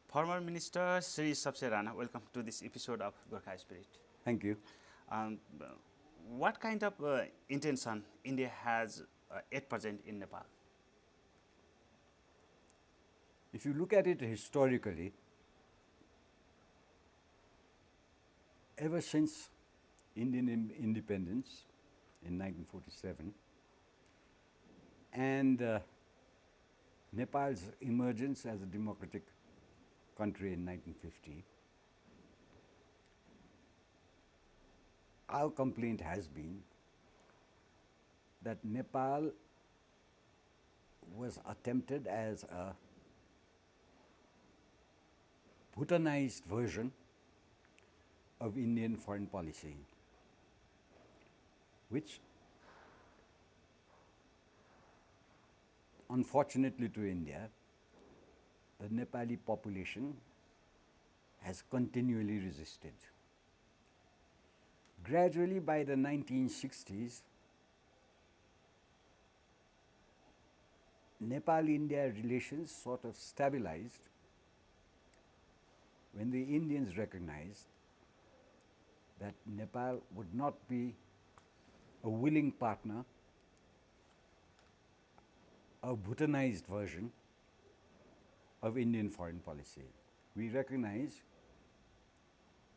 Former Minister Shrees Shamsher Rana, welcome to this episode of Gorkha Spirit. Thank you. Um, what kind of intention India has at present in Nepal? If you look at it historically, ever since Indian independence in 1947 and Nepal's emergence as a democratic country in 1950, our complaint has been that Nepal was attempted as a Bhutanized version of Indian foreign policy, which unfortunately to India, the Nepali population has continually resisted. Gradually, by the 1960s, Nepal-India relations sort of stabilized when the Indians recognized that Nepal would not be a willing partner, a Bhutanized version of Indian foreign policy. We recognize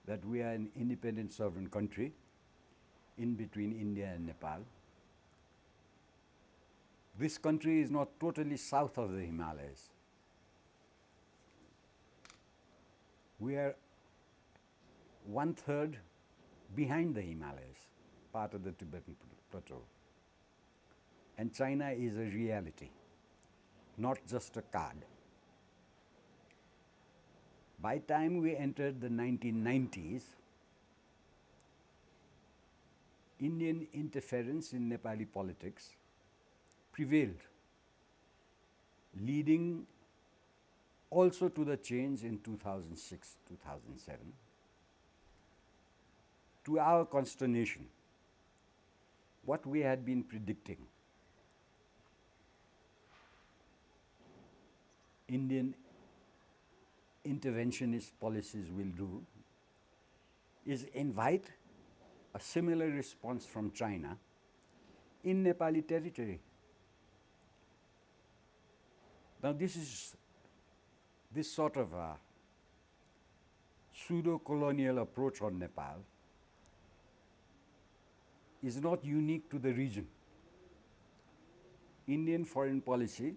that we are an independent sovereign country in between India and Nepal. This country is not totally south of the Himalayas. We are 1/3 behind the Himalayas, part of the Tibetan Plateau. And China is a reality, not just a card. By the time we entered the 1990s, Indian interference in Nepali politics prevailed, leading also to the change in 2006-2007. To our consternation, what we had been predicting, Indian interventionist policies will do, is invite a similar response from China in Nepali territory. Now this sort of a pseudo-colonial approach on Nepal is not unique to the region. Indian foreign policy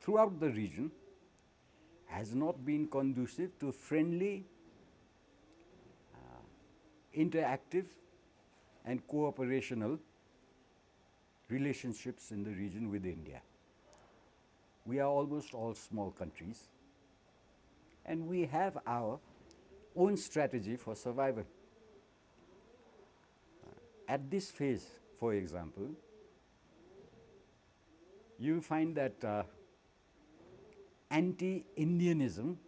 throughout the region has not been conducive to friendly, interactive and cooperational relationships in the region with India. We are almost all small countries and we have our own strategy for survival. At this phase, for example, you find that anti-Indianism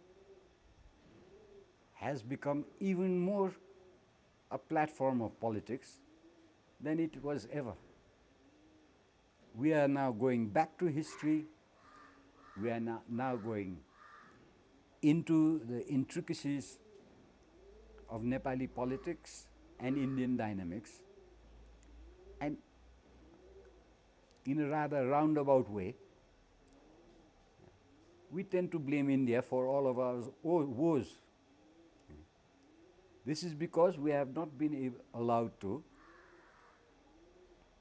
has become even more a platform of politics than it was ever. We are now going back to history. We are now going into the intricacies of Nepali politics and Indian dynamics, and in a rather roundabout way, we tend to blame India for all of our woes. This is because we have not been allowed to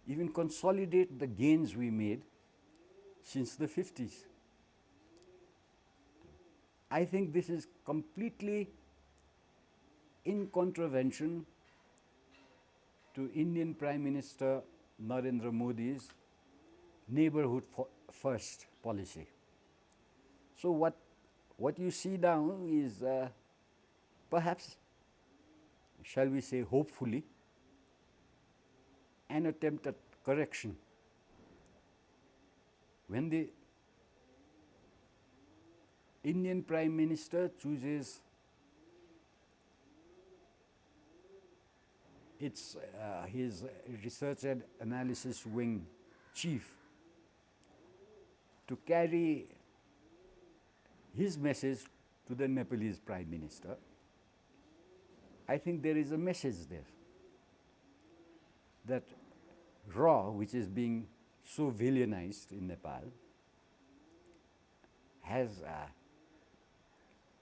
even consolidate the gains we made since the 50s. I think this is completely in contravention to Indian Prime Minister Narendra Modi's neighborhood first policy. So what you see now is perhaps, shall we say hopefully, an attempt at correction. When the Indian Prime Minister chooses his research and analysis wing chief to carry his message to the Nepalese Prime Minister, I think there is a message there that RAW, which is being so villainized in Nepal, has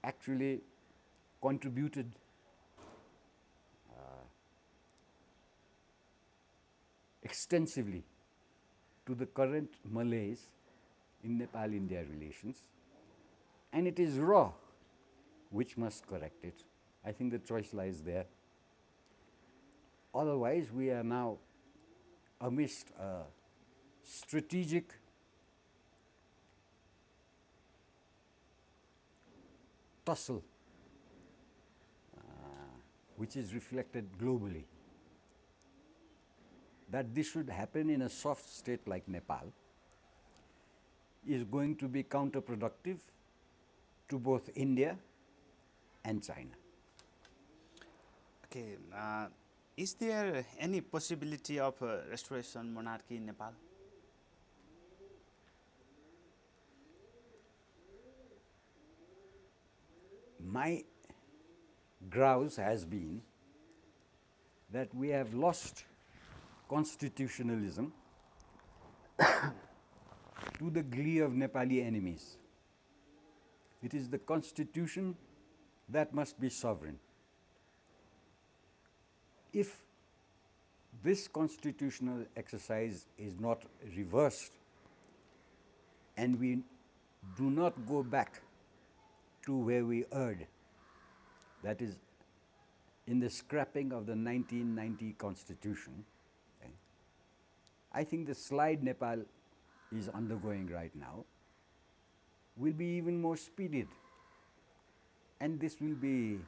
actually contributed extensively to the current malaise in Nepal-India relations, and it is RAW which must correct it. I think the choice lies there. Otherwise, we are now amidst a strategic tussle which is reflected globally. That this should happen in a soft state like Nepal is going to be counterproductive to both India and China. Okay, is there any possibility of restoration monarchy in Nepal? My grouse has been that we have lost constitutionalism to the glee of Nepali enemies. It is the constitution that must be sovereign. If this constitutional exercise is not reversed and we do not go back to where we erred, that is, in the scrapping of the 1990 constitution, okay, I think the slide Nepal is undergoing right now will be even more speeded, and this will be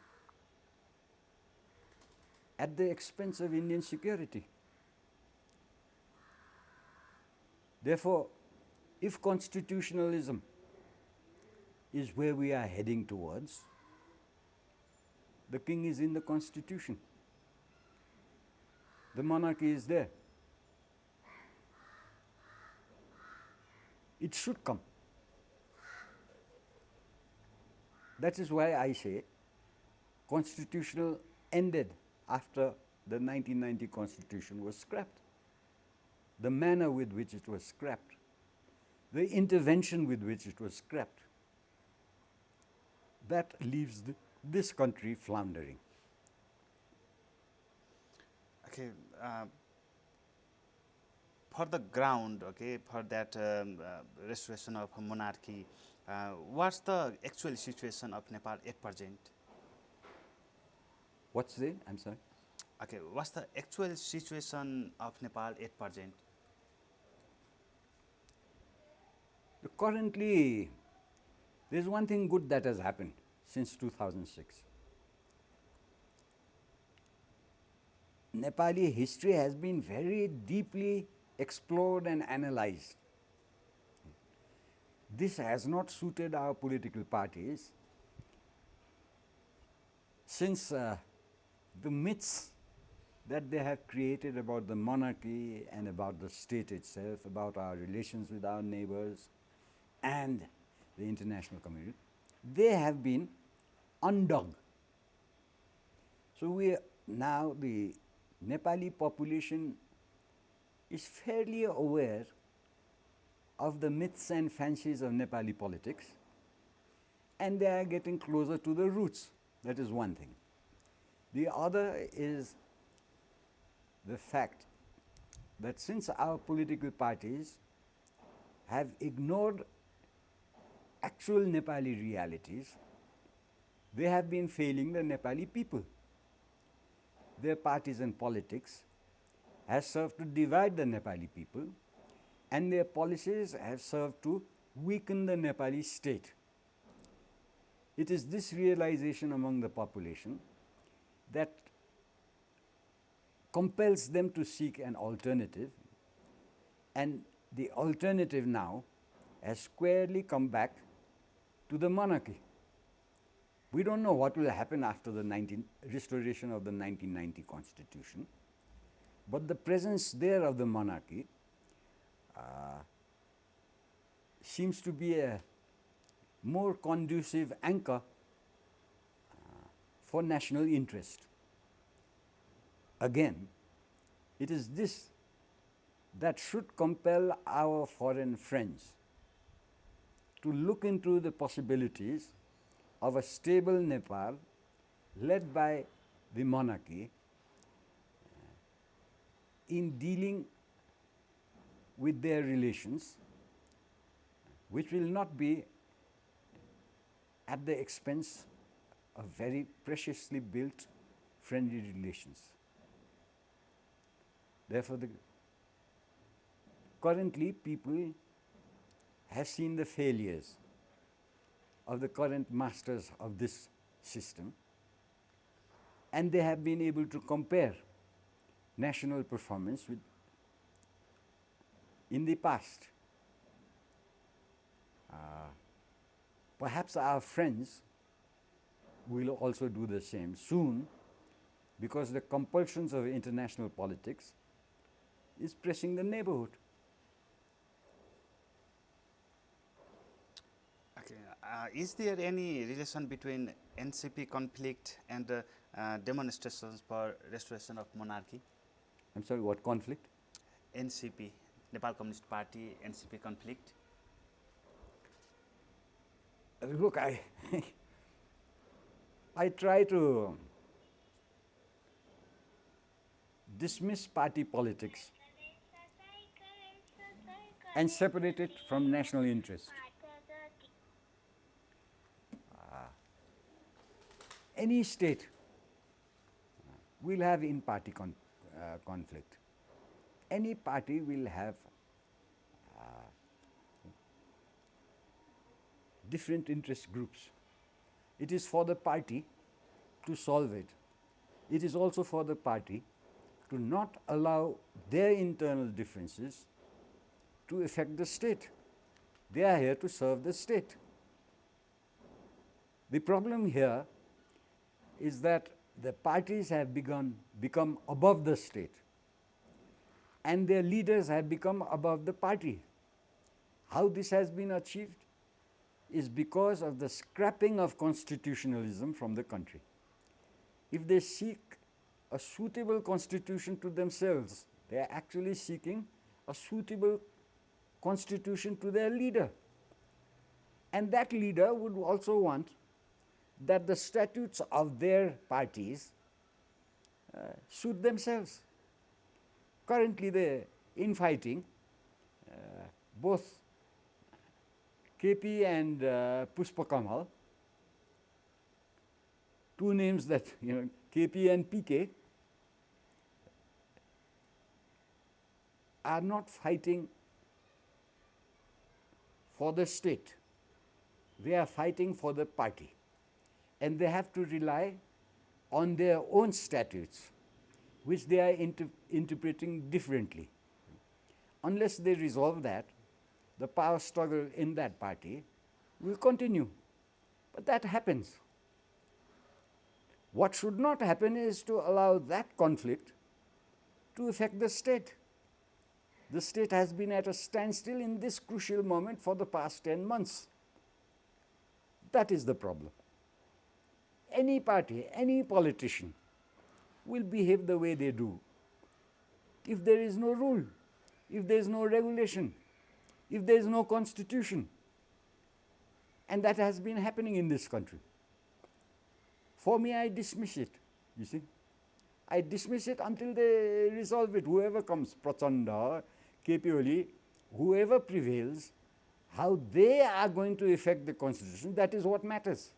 at the expense of Indian security. Therefore, if constitutionalism is where we are heading towards, the king is in the constitution. The monarchy is there. It should come. That is why I say constitutional ended after the 1990 constitution was scrapped. The manner with which it was scrapped, the intervention with which it was scrapped, that leaves this country floundering. Okay, for the ground, okay, for that restoration of monarchy, what's the actual situation of Nepal at present? What's the, I'm sorry? Okay, what's the actual situation of Nepal at present? Currently, there's one thing good that has happened since 2006. Nepali history has been very deeply explored and analyzed. This has not suited our political parties since the myths that they have created about the monarchy and about the state itself, about our relations with our neighbors and the international community, they have been undug. So we now, the Nepali population is fairly aware of the myths and fancies of Nepali politics, and they are getting closer to the roots. That is one thing. The other is the fact that since our political parties have ignored actual Nepali realities, they have been failing the Nepali people. Their partisan politics has served to divide the Nepali people, and their policies have served to weaken the Nepali state. It is this realization among the population that compels them to seek an alternative, and the alternative now has squarely come back to the monarchy. We don't know what will happen after the restoration of the 1990 constitution, but the presence there of the monarchy seems to be a more conducive anchor for national interest. Again, it is this that should compel our foreign friends to look into the possibilities of a stable Nepal led by the monarchy in dealing with their relations, which will not be at the expense of very preciously built friendly relations. Therefore, currently people have seen the failures of the current masters of this system, and they have been able to compare national performance with in the past. Perhaps our friends will also do the same soon, because the compulsions of international politics is pressing the neighborhood. Okay. Is there any relation between NCP conflict and demonstrations for restoration of monarchy? I'm sorry, what conflict? NCP, Nepal Communist Party, NCP conflict? Look, I try to dismiss party politics and separate it from national interest. Any state will have in-party conflict. Any party will have different interest groups. It is for the party to solve it. It is also for the party to not allow their internal differences to affect the state. They are here to serve the state. The problem here is that the parties have become above the state, and their leaders have become above the party. How this has been achieved is because of the scrapping of constitutionalism from the country. If they seek a suitable constitution to themselves, they are actually seeking a suitable constitution to their leader. And that leader would also want that the statutes of their parties suit themselves. Currently, the infighting, both KP and Pushpa Kamal, two names that, KP and PK, are not fighting for the state. They are fighting for the party. And they have to rely on their own statutes, which they are interpreting differently. Unless they resolve that, the power struggle in that party will continue. But that happens. What should not happen is to allow that conflict to affect the state. The state has been at a standstill in this crucial moment for the past 10 months. That is the problem. Any party, any politician will behave the way they do if there is no rule, if there is no regulation, if there is no constitution. And that has been happening in this country. For me, I dismiss it, you see. I dismiss it until they resolve it. Whoever comes, Prachanda, KP Oli, whoever prevails, how they are going to affect the constitution, that is what matters.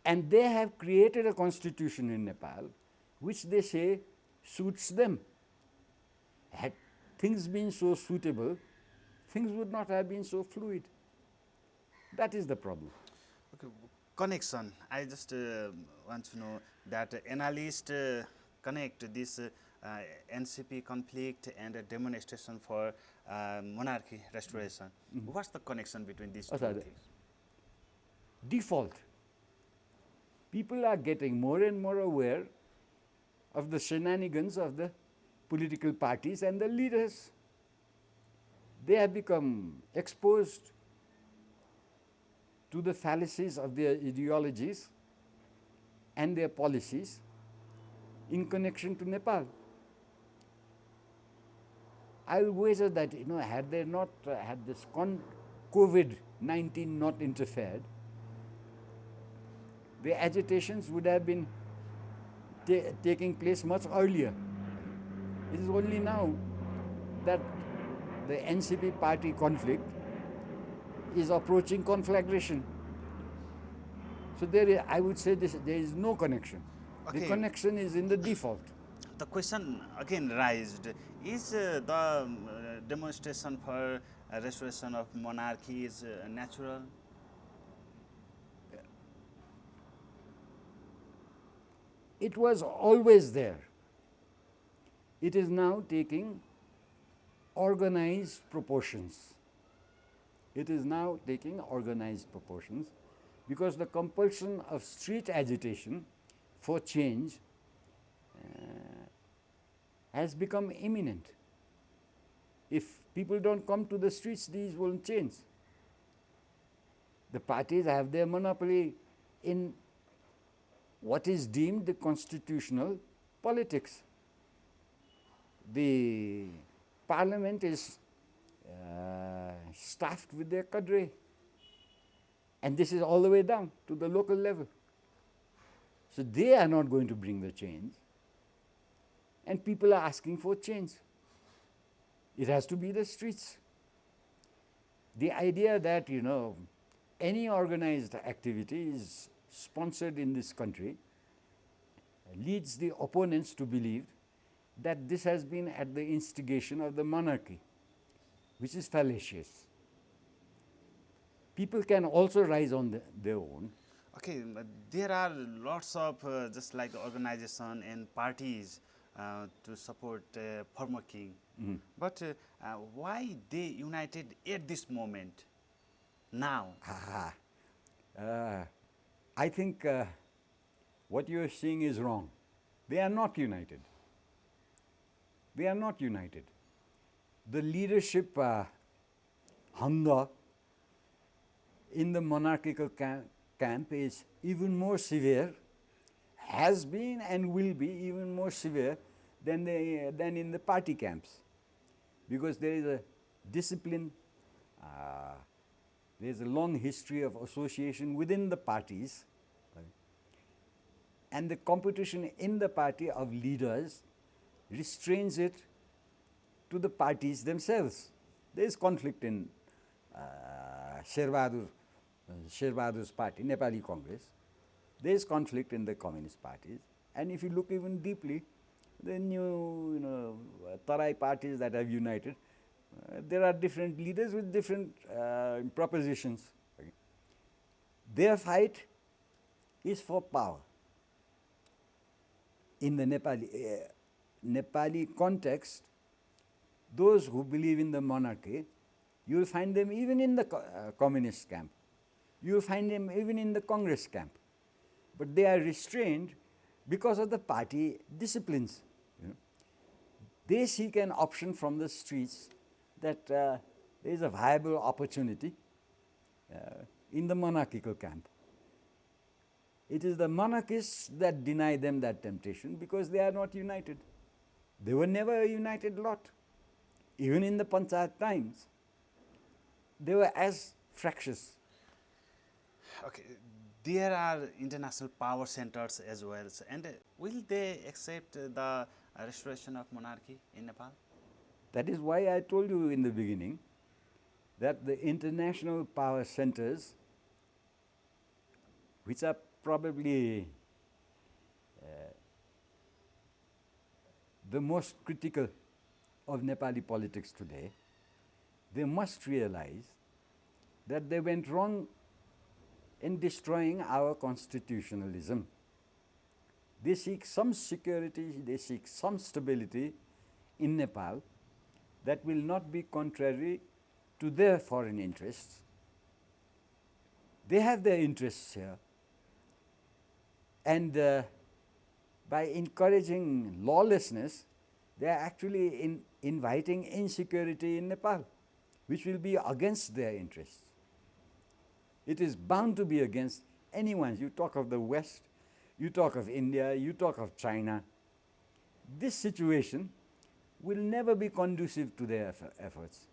And they have created a constitution in Nepal which they say suits them. Had things been so suitable, things would not have been so fluid. That is the problem. Okay, connection. I just want to know that analysts connect this NCP conflict and a demonstration for monarchy restoration. What's the connection between these two things? Default. People are getting more and more aware of the shenanigans of the political parties and the leaders. They have become exposed to the fallacies of their ideologies and their policies in connection to Nepal. I'll wager that, had they not had this COVID-19 not interfered, the agitations would have been taking place much earlier. It is only now that the NCP party conflict is approaching conflagration. So I would say there is no connection. Okay. The connection is in the default. The question again raised, is the demonstration for restoration of monarchy is natural? It was always there. It is now taking organized proportions. It is now taking organized proportions because the compulsion of street agitation for change has become imminent. If people don't come to the streets, these won't change. The parties have their monopoly in what is deemed the constitutional politics. The parliament is staffed with their cadre, and this is all the way down to the local level. So they are not going to bring the change, and people are asking for change. It has to be the streets. The idea that, any organized activity is sponsored in this country leads the opponents to believe that this has been at the instigation of the monarchy, which is fallacious. People can also rise on their own. Okay, there are lots of just like organization and parties to support former king. Mm-hmm. But why they united at this moment, now? I think what you are seeing is wrong. They are not united. They are not united. The leadership hunger in the monarchical camp is even more severe, has been and will be even more severe than in the party camps, because there is a discipline, there is a long history of association within the parties, right? And the competition in the party of leaders restrains it to the parties themselves. There is conflict in Sherbahadur's party, Nepali Congress. There is conflict in the communist parties, and if you look even deeply, the new Tarai parties that have united, there are different leaders with different propositions. Okay. Their fight is for power. In the Nepali context, those who believe in the monarchy, you will find them even in the communist camp. You will find them even in the Congress camp. But they are restrained because of the party disciplines. They seek an option from the streets that there is a viable opportunity in the monarchical camp. It is the monarchists that deny them that temptation because they are not united. They were never a united lot. Even in the Panchayat times, they were as fractious. Okay, there are international power centers as well, and will they accept the restoration of monarchy in Nepal? That is why I told you in the beginning that the international power centers, which are probably the most critical of Nepali politics today, they must realize that they went wrong in destroying our constitutionalism. They seek some security, they seek some stability in Nepal that will not be contrary to their foreign interests. They have their interests here, and by encouraging lawlessness, they are actually inviting insecurity in Nepal, which will be against their interests. It is bound to be against anyone's. You talk of the West, you talk of India, you talk of China. This situation will never be conducive to their efforts.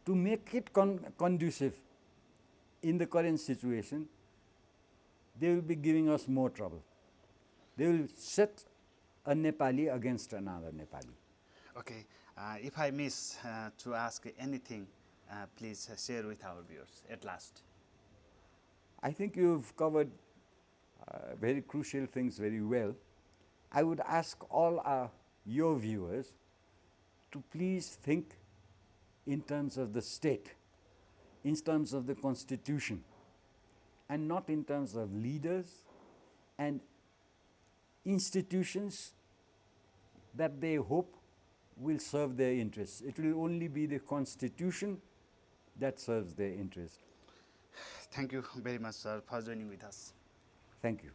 To make it conducive in the current situation, they will be giving us more trouble. They will set a Nepali against another Nepali. Okay, if I miss to ask anything, please share with our viewers at last. I think you've covered very crucial things very well. I would ask all your viewers to please think in terms of the state, in terms of the constitution, and not in terms of leaders and institutions that they hope will serve their interests. It will only be the constitution that serves their interest. Thank you very much, sir, for joining with us. Thank you.